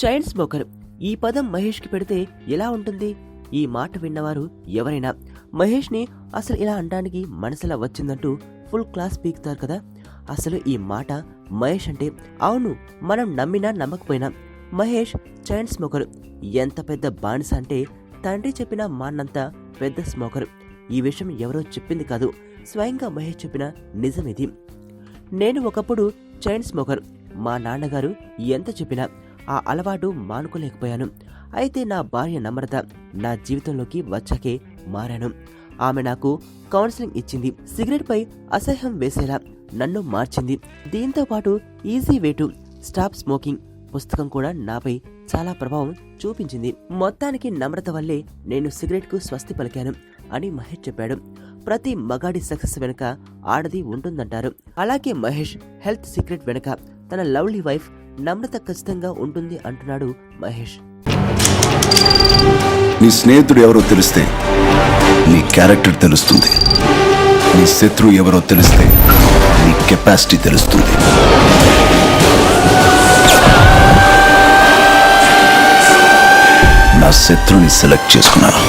Chain smoker ఈ పదం మహేష్కి పెడితే ఎలా ఉంటుంది? ఈ మాట విన్నవారు ఎవరైనా మహేష్ని అసలు ఇలా అనడానికి మనసులా వచ్చిందంటూ ఫుల్ క్లాస్ పీకుతారు కదా. అసలు ఈ మాట మహేష్ అంటే అవును, మనం నమ్మినా నమ్మకపోయినా మహేష్ చైన్ స్మోకర్. ఎంత పెద్ద బానిస అంటే తండ్రి చెప్పిన మాన్నంత పెద్ద స్మోకర్. ఈ విషయం ఎవరో చెప్పింది కాదు, స్వయంగా మహేష్ చెప్పిన నిజమిది. నేను ఒకప్పుడు చైన్ స్మోకర్. మా నాన్నగారు ఎంత చెప్పినా ఆ అలవాటు మానుకోలేకపోయాను. అయితే నా భార్య నమ్రత నా జీవితంలోకి వచ్చాకే మారాను. ఆమె నాకు కౌన్సిలింగ్ ఇచ్చింది. సిగరెట్ పై అసహ్యం వేసేలా నన్ను మార్చింది. దీంతో పాటు easy way to stop smoking పుస్తకం కూడా నాపై చాలా ప్రభావం చూపించింది. మొత్తానికి నమ్రత వల్లే నేను సిగరెట్ కు స్వస్తి పలికాను అని మహేష్ చెప్పాడు. ప్రతి మగాడి సక్సెస్ వెనుక ఆడది ఉంటుందంటారు. అలాగే మహేష్ హెల్త్ సీక్రెట్ వెనుక తన లవ్లీ వైఫ్ నమ్రత ఖచ్చితంగా ఉంటుంది అంటున్నాడు మహేష్. నీ స్నేహితుడు ఎవరో తెలిస్తే నీ క్యారెక్టర్ తెలుస్తుంది. నీ శత్రువు ఎవరో తెలిస్తే నీ కెపాసిటీ తెలుస్తుంది. నా శత్రుని సెలెక్ట్ చేసుకున్నాను.